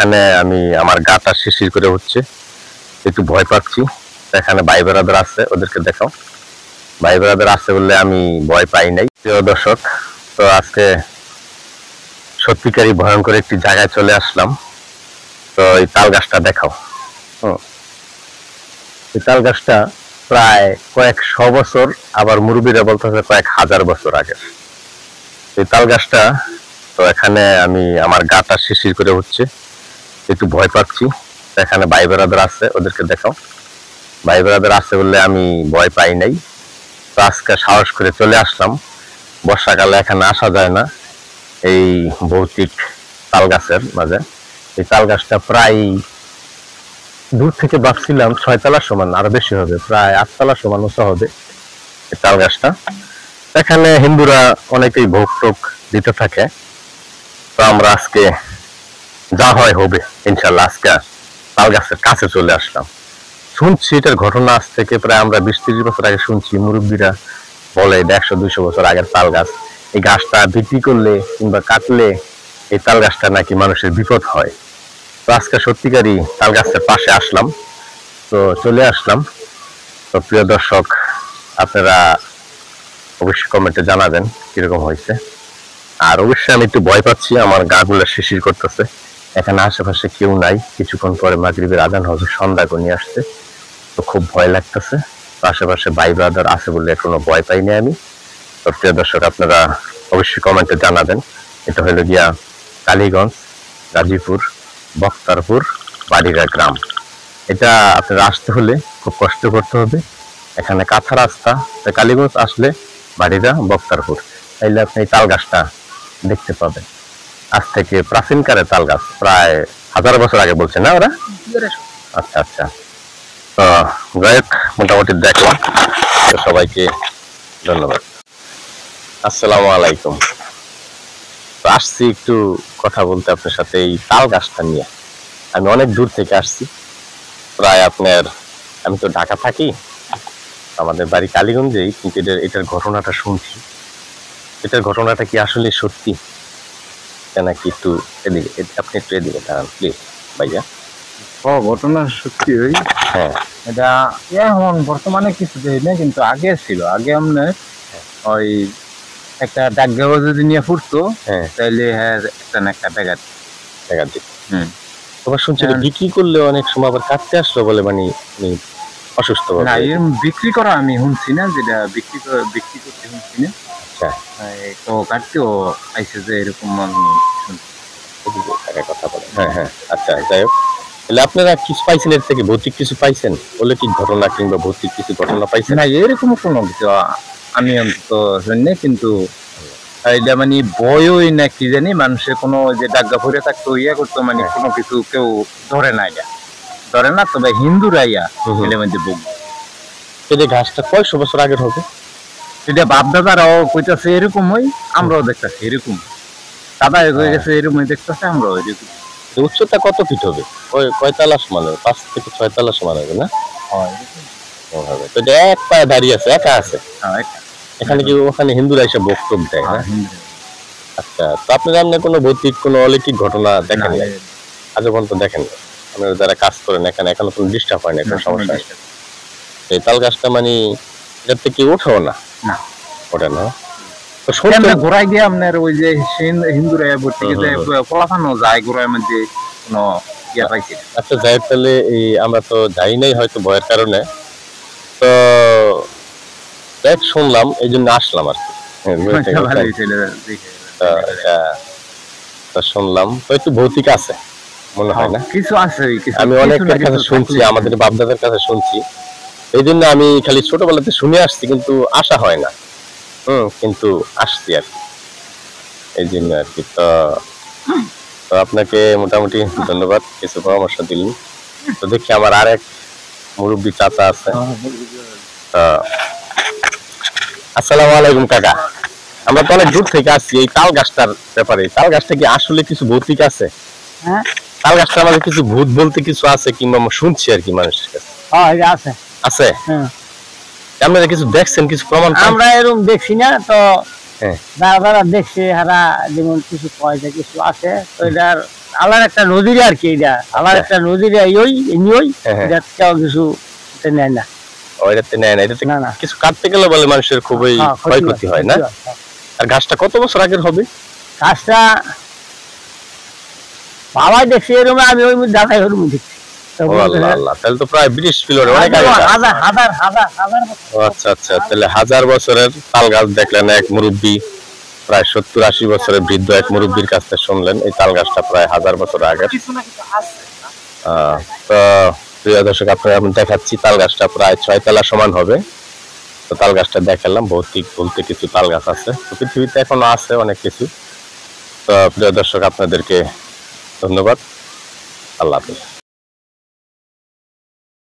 এখানে আমি আমার গাটা শিরশির করে হচ্ছে, একটু ভয় পাচ্ছি। এখানে ভাই ব্রাদার আছে, ওদেরকে দেখাও। ভাই ব্রাদার আছে বললে আমি ভয় পাই নাই। প্রিয় দর্শক, তো আজকে সত্যিকারই ভয়ঙ্কর একটি জায়গায় চলে আসলাম। তো এই তাল গাছটা দেখাও। এই তাল গাছটা প্রায় কয়েকশো বছর, আবার মুরব্বীরা বলতেছে কয়েক হাজার বছর আগের এই তাল গাছটা। তো এখানে আমি আমার গাটা শিরশির করে হচ্ছে, একটু ভয় পাচ্ছি। এখানে ভাই ব্রাদার আছে, ওদেরকে দেখাও। ভাই ব্রাদার আছে বললে আমি ভয় পাই নাই। তো আজকে সাহস করে চলে আসলাম। বর্ষাকালে এখানে আসা যায় না এই ভৌতিক তাল গাছের মাঝে। এই তাল গাছটা প্রায় দূর থেকে ভাবছিলাম 6 তলার সমান, আরো বেশি হবে, প্রায় 8 তলার সমান উঁচা হবে এই তাল গাছটা। এখানে হিন্দুরা অনেকেই ভোগ টোক দিতে থাকে। তো আমরা আজকে যা হয় হবে ইনশাল্লাহ। আজকে তাল গাছের কাছে চলে আসলাম। শুনছি এটার ঘটনা আজ থেকে প্রায় আমরা 20-30 বছর আগে শুনছি। মুরব্বীরা বলে 100-200 বছর আগের তাল গাছ। এই গাছটা বিক্রি করলে কিংবা কাটলে এই তাল গাছটা নাকি মানুষের বিপদ হয়। তো আজকে সত্যিকারই তাল গাছের পাশে আসলাম, তো চলে আসলাম। তো প্রিয় দর্শক, আপনারা অবশ্যই কমেন্টে জানাবেন কিরকম হয়েছে। আর অবশ্যই আমি একটু ভয় পাচ্ছি, আমার গা গুলা শিরশির করতেছে। এখানে আশেপাশে কেউ নাই, কিছুক্ষণ পরে মাগরিবের আজান হবে, সন্ধ্যা ঘনিয়ে আসছে। তো খুব ভয় লাগতেছে। তো আশেপাশে ভাই ব্রাদার আছে বলে কোনো ভয় পাইনি আমি। তো প্রিয় দর্শক, আপনারা অবশ্যই কমেন্টে জানাবেন। এটা হলো গিয়া কালীগঞ্জ, গাজীপুর, বক্তারপুর, বাড়িরা গ্রাম। এটা আপনারা আসতে হলে খুব কষ্ট করতে হবে। এখানে কাঁথা রাস্তা, কালীগঞ্জ আসলে বাড়িরা, বক্তারপুর, তাইলে আপনি এই তাল গাছটা দেখতে পাবেন। আজ থেকে প্রাচীনকালের তাল গাছ, প্রায় 1000 বছর আগে বলছে না ওরা? আচ্ছা আচ্ছা। তো যাই হোক, মোটামুটি দেখলাম। তো সবাইকে ধন্যবাদ। আসসালামু আলাইকুম। তো আসছি একটু কথা বলতে আপনার সাথে এই তাল গাছটা নিয়ে। আমি অনেক দূর থেকে আসছি, প্রায় আপনার, আমি তো ঢাকা থাকি, আমাদের বাড়ি কালীগঞ্জেই, কিন্তু এটার ঘটনাটা শুনছি। এটার ঘটনাটা কি আসলে সত্যি নাকি একটু এদিকে, আপনি একটু এদিকে দাঁড়ান প্লিজ ভাইয়া। ঘটনা সত্যি ওই, হ্যাঁ, এটা এখন বর্তমানে কিছু দেই না, কিন্তু আগে ছিল। আগে আমরা ওই একটা ডাকঘর যদি নিয়ে ফুটতো, হ্যাঁ, তাইলে হ্যাঁ একটা না একটা টাকা দিত। তোমার শুনছি বিক্রি করলে অনেক সময় আবার কাটতে আসলো বলে, মানে অসুস্থ না, এরকম বিক্রি করা আমি শুনছি না, যেটা বিক্রি করতে শুনছি না। আচ্ছা, তো কাটতেও আইসে যে এরকম আমি শুনছি। কথা বলে, হ্যাঁ হ্যাঁ। আচ্ছা, যাই হোক, তাহলে আপনারা কিছু পাইছেন এর থেকে? ভৌতিক কিছু পাইছেন? অলৌকিক ঘটনা কিংবা ভৌতিক কিছু ঘটনা পাইছেন? না, এরকম কোনো কিছু আমি অন্তত শুনি, কিন্তু এটা মানে বয়ই না কি জানি, মানুষের কোনো যে ডাগ্গা ভরে থাকতো, ইয়া করতো, মানে কোনো কিছু কেউ ধরে না, এটা ধরে না। তবে হিন্দুরা ইয়া এলে মধ্যে বলবো, এই ঘাসটা কয়শো বছর আগের হবে? এটা বাপ দাদারাও কইতাছে এরকম, হয় আমরাও দেখতেছি এরকম, দাদা হয়ে গেছে এরকম দেখতেছে, আমরাও এরকম। উচ্চতা কত ফিট হবে? ওই কয়তলা সমান হবে? 5 থেকে 6 তলা সমান হবে না? তো এক পায়ে দাঁড়িয়ে আছে, একা আছে। এখানে কি ওখানে হিন্দুরা এসে বক্তব্য দেয়? আচ্ছা, তো আপনারা এমনি কোনো ভৌতিক কোনো অলৌকিক ঘটনা দেখেন নাই আজ পর্যন্ত? দেখেন না? আপনারা যারা কাজ করেন এখানে, এখনো কোনো ডিস্টার্ব হয় না, কোনো সমস্যা নেই? এই তাল গাছটা মানে এটার থেকে ওঠেও না? ওঠে না। তো শুনতে ঘোরায় গিয়ে আপনার ওই যে হিন্দুরা ভর্তি ফলাফানো যায় ঘোরার মধ্যে কোনো ইয়া পাইছে। আচ্ছা, যাই হোক, তাহলে এই আমরা তো যাই নাই হয়তো ভয়ের কারণে, তো দেখ শুনলাম এই জন্য আসলাম আর কি। শুনলাম তো একটু ভৌতিক আছে মনে হয় না? কিছু আছে, আমি অনেকের কাছে শুনছি, আমাদের বাপদাদের কাছে শুনছি, এই জন্য আমি খালি ছোটবেলাতে শুনে আসছি, কিন্তু আসা হয় না। কিন্তু আসছি আর কি, এই জন্য আর কি। তো আপনাকে মোটামুটি ধন্যবাদ, কিছু পরামর্শ দিলেন। তো দেখি আমার আরেক মুরব্বী চাচা আছে। আসসালামু আলাইকুম কাকা। আমরা তো অনেক দূর থেকে আসছি এই তাল গাছটার ব্যাপারে। তাল গাছটা কি আসলে কিছু ভৌতিক আছে? তাল গাছটা আমাদের কিছু ভূত বলতে কিছু আছে, কিংবা আমরা শুনছি আর কি মানুষের কাছে? আছে আছে। আপনারা কিছু দেখছেন, কিছু প্রমাণ? আমরা এরকম দেখছি না, তো যারা দেখছে হারা যেমন কিছু পয়সা কিছু আছে, তো এটার আল্লাহর একটা নদীর আর কি, এটা আল্লাহর একটা নদীর ওই এটাও কিছু নেয় না। ওইটাতে নেয় না, এটাতে না না কিছু কাটতে গেলে বলে মানুষের খুবই ক্ষয়ক্ষতি হয় না। আর ঘাসটা কত বছর আগের হবে? ঘাসটা বাবাই দেখছি এরকম, আমি ওই মধ্যে দেখাই ওর মধ্যে দেখছি। ও আল্লাহ আল্লাহ, তাহলে তো প্রায় 20 কিলোর অনেক আগে। আচ্ছা আচ্ছা, তাহলে 1000 বছরের তাল গাছ দেখলেন এক মুরব্বী, প্রায় 70-80 বছরের বৃদ্ধ এক মুরব্বীর কাছ থেকে শুনলেন এই তাল গাছটা প্রায় 1000 বছর আগের। তো প্রিয় দর্শক, আপনারা আমি দেখাচ্ছি তাল গাছটা প্রায় 6 তলা সমান হবে। তো তাল গাছটা দেখালাম, ভৌতিক বলতে কিছু তাল গাছ আছে, তো পৃথিবীতে এখনো আছে অনেক কিছু। তো প্রিয় দর্শক, আপনাদেরকে ধন্যবাদ। আল্লাহ হাফেজ।